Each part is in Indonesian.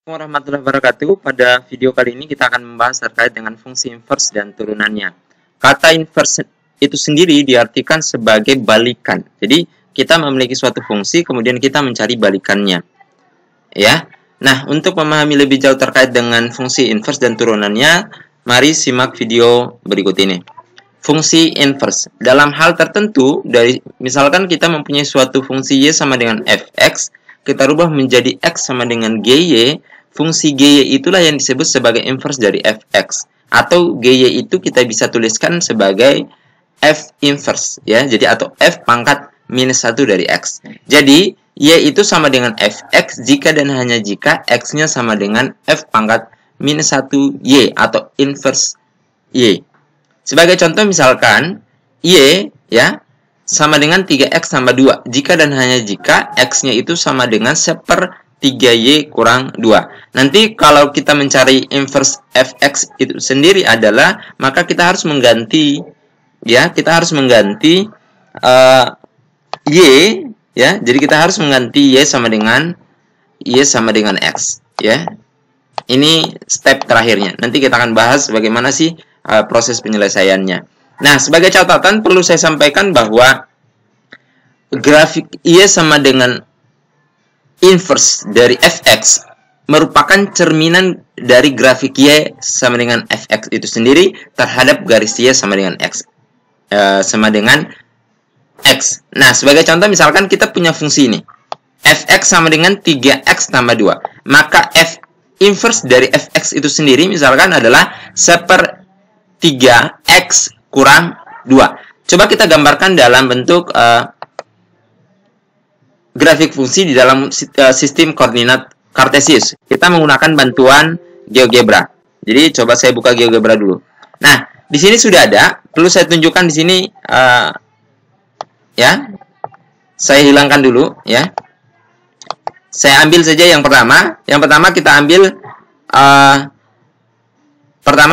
Warahmatullahi wabarakatuh. Pada video kali ini kita akan membahas terkait dengan fungsi inverse dan turunannya. Kata inverse itu sendiri diartikan sebagai balikan. Jadi kita memiliki suatu fungsi, kemudian kita mencari balikannya. Ya. Nah, untuk memahami lebih jauh terkait dengan fungsi inverse dan turunannya, mari simak video berikut ini. Fungsi inverse. Dalam hal tertentu, misalkan kita mempunyai suatu fungsi y sama dengan fx, kita rubah menjadi x sama dengan gy, fungsi gy itulah yang disebut sebagai inverse dari fx. Atau gy itu kita bisa tuliskan sebagai f inverse, ya. Jadi atau f pangkat minus 1 dari x. Jadi y itu sama dengan fx jika dan hanya jika x-nya sama dengan f pangkat minus 1 y atau inverse y. Sebagai contoh misalkan y, ya, sama dengan 3x tambah 2. Jika dan hanya jika x-nya itu sama dengan 1/3y kurang 2. Nanti kalau kita mencari inverse fx itu sendiri adalah, maka kita harus mengganti, ya, kita harus mengganti y, ya. Jadi kita harus mengganti y sama dengan x, ya. Ini step terakhirnya. Nanti kita akan bahas bagaimana sih proses penyelesaiannya. Nah, sebagai catatan perlu saya sampaikan bahwa grafik y sama dengan inverse dari fx merupakan cerminan dari grafik y sama dengan fx itu sendiri terhadap garis y sama dengan x. Nah, sebagai contoh misalkan kita punya fungsi ini. Fx sama dengan 3x tambah 2. Maka f inverse dari fx itu sendiri misalkan adalah 1/3x kurang 2. Coba kita gambarkan dalam bentuk grafik fungsi di dalam sistem koordinat kartesius. Kita menggunakan bantuan GeoGebra. Jadi coba saya buka GeoGebra dulu. Nah, di sini sudah ada. Perlu saya tunjukkan di sini, ya. Saya hilangkan dulu, ya. Saya ambil saja yang pertama. Yang pertama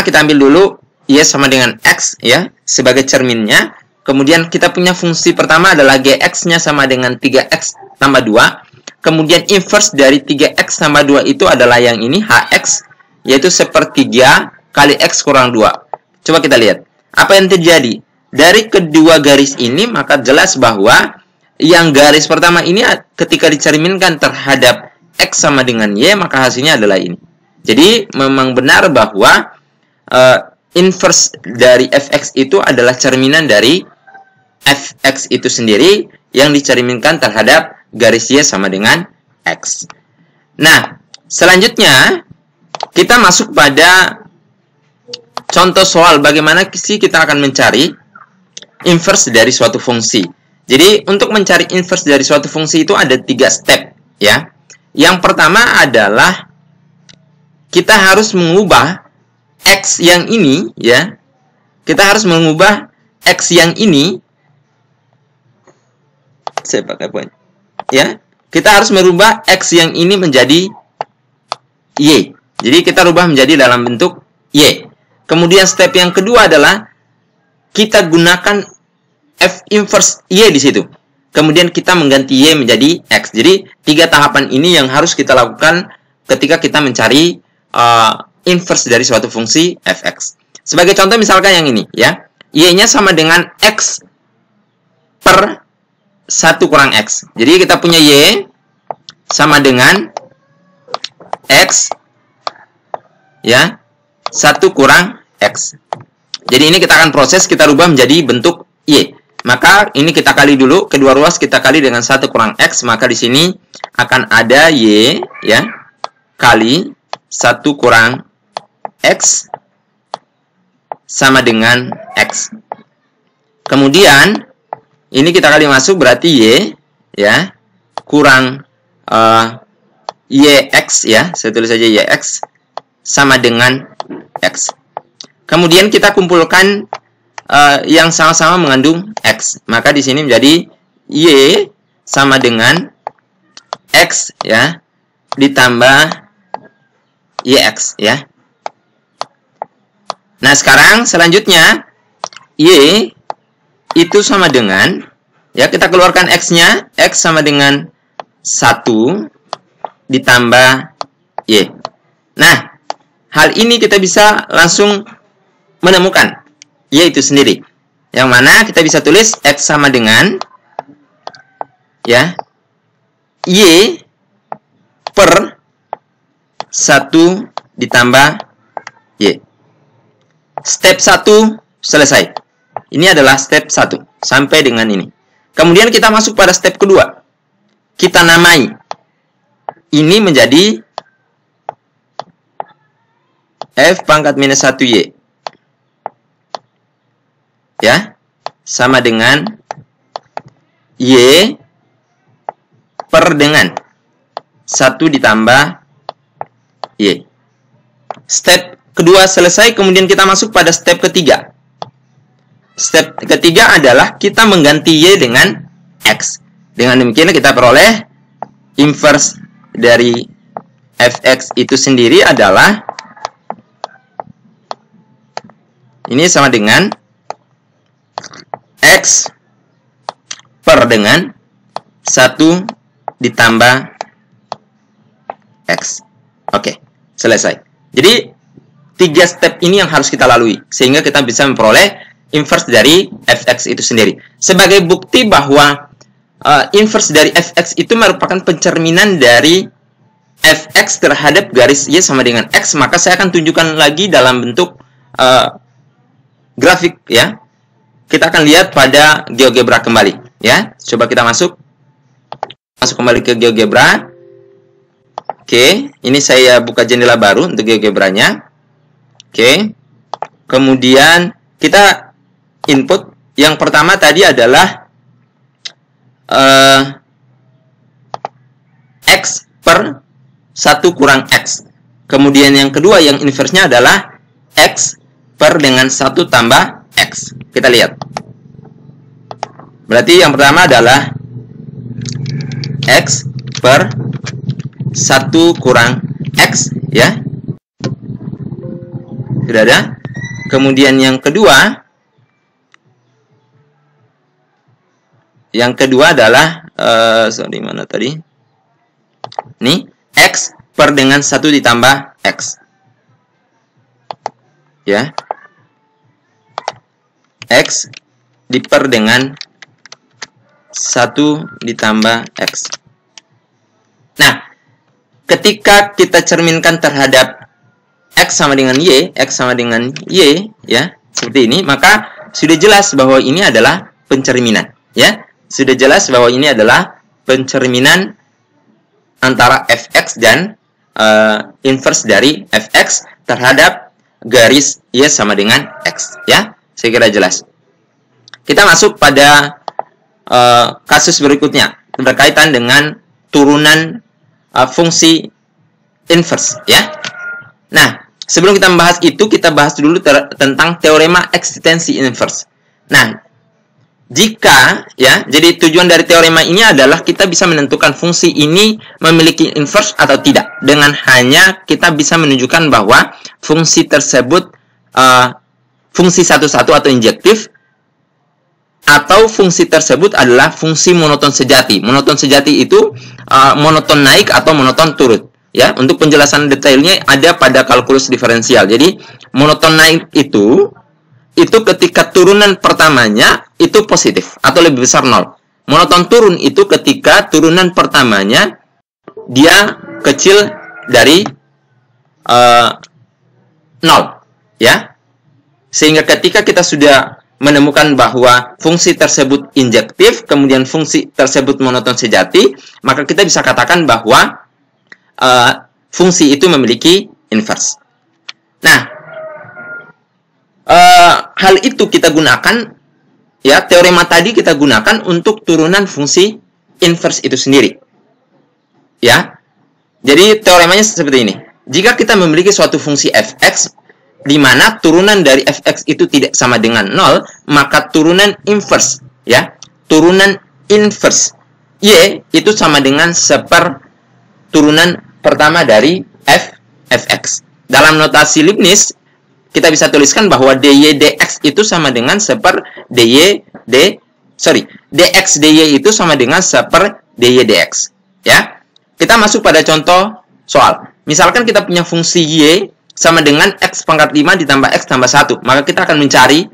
kita ambil dulu y sama dengan x, ya, sebagai cerminnya. Kemudian kita punya fungsi pertama adalah gx-nya sama dengan 3x tambah 2. Kemudian inverse dari 3x tambah 2 itu adalah yang ini, hx, yaitu 1/3 kali x kurang 2. Coba kita lihat. Apa yang terjadi? Dari kedua garis ini, maka jelas bahwa yang garis pertama ini ketika dicerminkan terhadap x sama dengan y, maka hasilnya adalah ini. Jadi, memang benar bahwa inverse dari fx itu adalah cerminan dari fx itu sendiri yang dicerminkan terhadap garis y sama dengan x. Nah, selanjutnya kita masuk pada contoh soal bagaimana sih kita akan mencari inverse dari suatu fungsi. Jadi, untuk mencari inverse dari suatu fungsi itu ada 3 step, ya. Yang pertama adalah kita harus mengubah x yang ini, ya. Kita harus mengubah x yang ini. Saya pakai poin. Ya. Kita harus merubah x yang ini menjadi y. Jadi kita rubah menjadi dalam bentuk y. Kemudian step yang kedua adalah kita gunakan f inverse y di situ. Kemudian kita mengganti y menjadi x. Jadi 3 tahapan ini yang harus kita lakukan ketika kita mencari inverse dari suatu fungsi fx. Sebagai contoh misalkan yang ini, ya. Y-nya sama dengan x per 1 kurang x. Jadi kita punya y sama dengan x, ya, 1 kurang x. Jadi ini kita akan proses, kita rubah menjadi bentuk y. Maka ini kita kali dulu, kedua ruas kita kali dengan 1 kurang x, maka di sini akan ada y, ya, kali 1 kurang x sama dengan x. Kemudian ini kita kali masuk berarti y, ya, kurang yx, ya, saya tulis saja yx sama dengan x. Kemudian kita kumpulkan yang sama-sama mengandung x. Maka di sini menjadi y sama dengan x, ya, ditambah yx, ya. Nah, sekarang selanjutnya y itu sama dengan, ya, kita keluarkan x-nya, x sama dengan 1 ditambah Y. Nah, hal ini kita bisa langsung menemukan Y itu sendiri. Yang mana kita bisa tulis X sama dengan ya Y per 1 ditambah Y. Step 1 selesai. Ini adalah step 1 sampai dengan ini. Kemudian kita masuk pada step kedua. Kita namai. Ini menjadi F pangkat minus 1Y. Ya, sama dengan Y per dengan 1 ditambah Y. Step kedua selesai, kemudian kita masuk pada step ketiga. Step ketiga adalah kita mengganti Y dengan X. Dengan demikian kita peroleh inverse dari Fx itu sendiri adalah ini sama dengan X per dengan 1 ditambah X. Oke, selesai. Jadi 3 step ini yang harus kita lalui sehingga kita bisa memperoleh inverse dari Fx itu sendiri. Sebagai bukti bahwa inverse dari Fx itu merupakan pencerminan dari Fx terhadap garis Y sama dengan X, maka saya akan tunjukkan lagi dalam bentuk grafik ya. Kita akan lihat pada GeoGebra kembali ya. Coba kita masuk kembali ke GeoGebra. Oke, ini saya buka jendela baru untuk GeoGebra-nya. Oke. Kemudian kita input yang pertama tadi adalah X per 1 kurang X. Kemudian yang kedua yang inverse-nya adalah X per dengan 1 tambah X. Kita lihat. Berarti yang pertama adalah X per 1 kurang X ya. Sudah ada. Kemudian yang kedua adalah sorry, mana tadi? Nih, X per dengan 1 ditambah X. Ya. X diper dengan 1 ditambah X. Nah, ketika kita cerminkan terhadap X sama dengan Y, X sama dengan Y, ya, seperti ini, maka sudah jelas bahwa ini adalah pencerminan, ya. Sudah jelas bahwa ini adalah pencerminan antara Fx dan inverse dari Fx terhadap garis Y sama dengan X, ya. Saya kira jelas. Kita masuk pada kasus berikutnya berkaitan dengan turunan fungsi inverse, ya. Nah, sebelum kita membahas itu, kita bahas dulu tentang teorema eksistensi inverse. Nah, jika ya, jadi tujuan dari teorema ini adalah kita bisa menentukan fungsi ini memiliki inverse atau tidak dengan hanya kita bisa menunjukkan bahwa fungsi tersebut fungsi satu-satu atau injektif, atau fungsi tersebut adalah fungsi monoton sejati. Monoton sejati itu monoton naik atau monoton turun. Ya, untuk penjelasan detailnya ada pada kalkulus diferensial. Jadi monoton naik itu ketika turunan pertamanya itu positif atau lebih besar 0. Monoton turun itu ketika turunan pertamanya dia kecil dari 0, ya. Sehingga ketika kita sudah menemukan bahwa fungsi tersebut injektif, kemudian fungsi tersebut monoton sejati, maka kita bisa katakan bahwa fungsi itu memiliki inverse. Nah, hal itu kita gunakan, ya, teorema tadi kita gunakan untuk turunan fungsi inverse itu sendiri. Ya, jadi teoremanya seperti ini. Jika kita memiliki suatu fungsi fx, di mana turunan dari fx itu tidak sama dengan 0, maka turunan inverse, ya, turunan inverse y itu sama dengan seper turunan pertama dari fx. Dalam notasi Leibniz kita bisa tuliskan bahwa dy dx itu sama dengan seper dx dy itu sama dengan seper dy dx, ya. Kita masuk pada contoh soal. Misalkan kita punya fungsi Y sama dengan X pangkat 5 ditambah X tambah 1. Maka kita akan mencari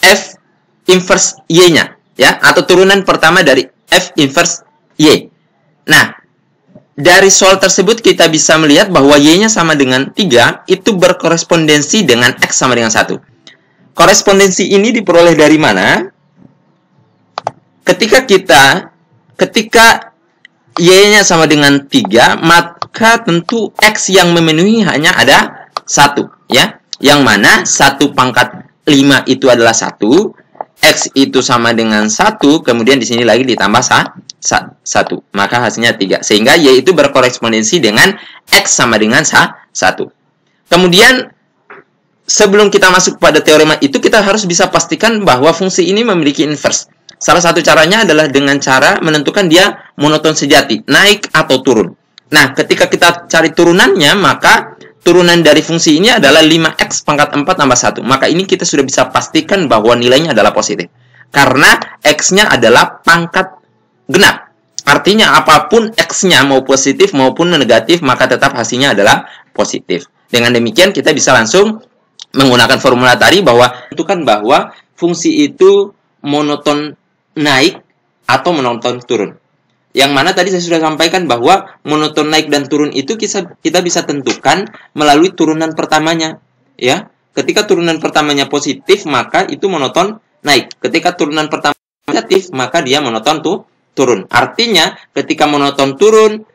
F inverse Y-nya, ya, atau turunan pertama dari F inverse Y. Nah, dari soal tersebut kita bisa melihat bahwa Y-nya sama dengan 3, itu berkorespondensi dengan X sama dengan 1. Korespondensi ini diperoleh dari mana? Ketika Y-nya sama dengan 3, maka tentu X yang memenuhi hanya ada 1, ya. Yang mana 1 pangkat 5 itu adalah 1, X itu sama dengan 1, kemudian di sini lagi ditambah 1. Maka hasilnya 3. Sehingga Y itu berkorespondensi dengan X sama dengan 1. Kemudian, sebelum kita masuk pada teorema itu, kita harus bisa pastikan bahwa fungsi ini memiliki inverse. Salah satu caranya adalah dengan cara menentukan dia monoton sejati, naik atau turun. Nah, ketika kita cari turunannya, maka turunan dari fungsi ini adalah 5x pangkat 4 tambah 1. Maka ini kita sudah bisa pastikan bahwa nilainya adalah positif. Karena x-nya adalah pangkat genap. Artinya apapun x-nya mau positif maupun negatif, maka tetap hasilnya adalah positif. Dengan demikian kita bisa langsung menggunakan formula tadi bahwa tentukan bahwa fungsi itu monoton naik atau monoton turun. Yang mana tadi saya sudah sampaikan bahwa monoton naik dan turun itu kita bisa tentukan melalui turunan pertamanya, ya. Ketika turunan pertamanya positif, maka itu monoton naik. Ketika turunan pertama negatif, maka dia monoton turun. Artinya ketika monoton turun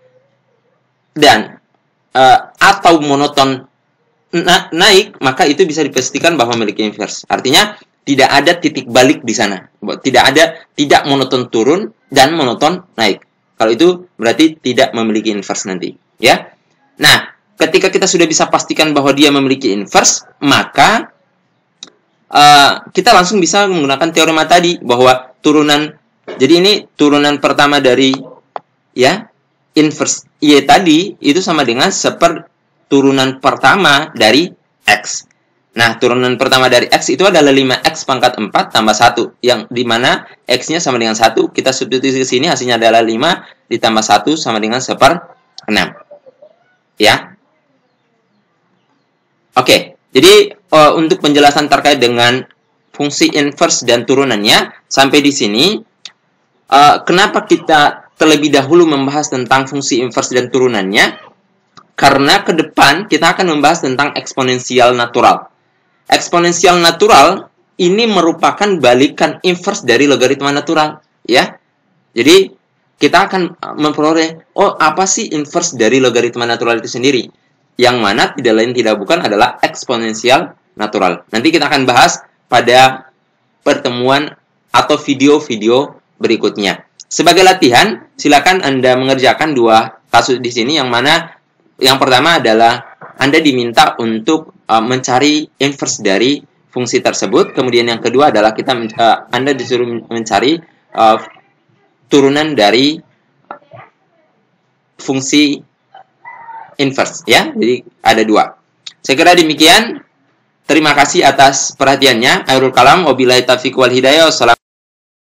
dan atau monoton naik, maka itu bisa dipastikan bahwa memiliki inverse. Artinya tidak ada titik balik di sana. Tidak monoton turun dan monoton naik. Kalau itu berarti tidak memiliki inverse nanti, ya. Nah, ketika kita sudah bisa pastikan bahwa dia memiliki inverse, maka kita langsung bisa menggunakan teorema tadi bahwa turunan. Jadi ini turunan pertama dari, ya, inverse Y tadi itu sama dengan turunan pertama dari X. Nah, turunan pertama dari X itu adalah 5x pangkat 4 tambah 1. Yang dimana X-nya sama dengan 1. Kita substitusi ke sini, hasilnya adalah 5 ditambah 1 sama dengan 1/6. Ya. Oke, jadi untuk penjelasan terkait dengan fungsi inverse dan turunannya, sampai di sini. Kenapa kita terlebih dahulu membahas tentang fungsi inverse dan turunannya? Karena ke depan kita akan membahas tentang eksponensial natural. Eksponensial natural ini merupakan balikan inverse dari logaritma natural, ya. Jadi kita akan memperoleh, apa sih inverse dari logaritma natural itu sendiri? Yang mana tidak lain tidak bukan adalah eksponensial natural. Nanti kita akan bahas pada pertemuan atau video-video berikutnya. Sebagai latihan, silakan Anda mengerjakan 2 kasus di sini, yang mana yang pertama adalah Anda diminta untuk mencari inverse dari fungsi tersebut. Kemudian yang kedua adalah Anda disuruh mencari turunan dari fungsi inverse, ya. Jadi ada 2. Saya kira demikian. Terima kasih atas perhatiannya. Akhirul kalam, wabillahi taufiq wal hidayah.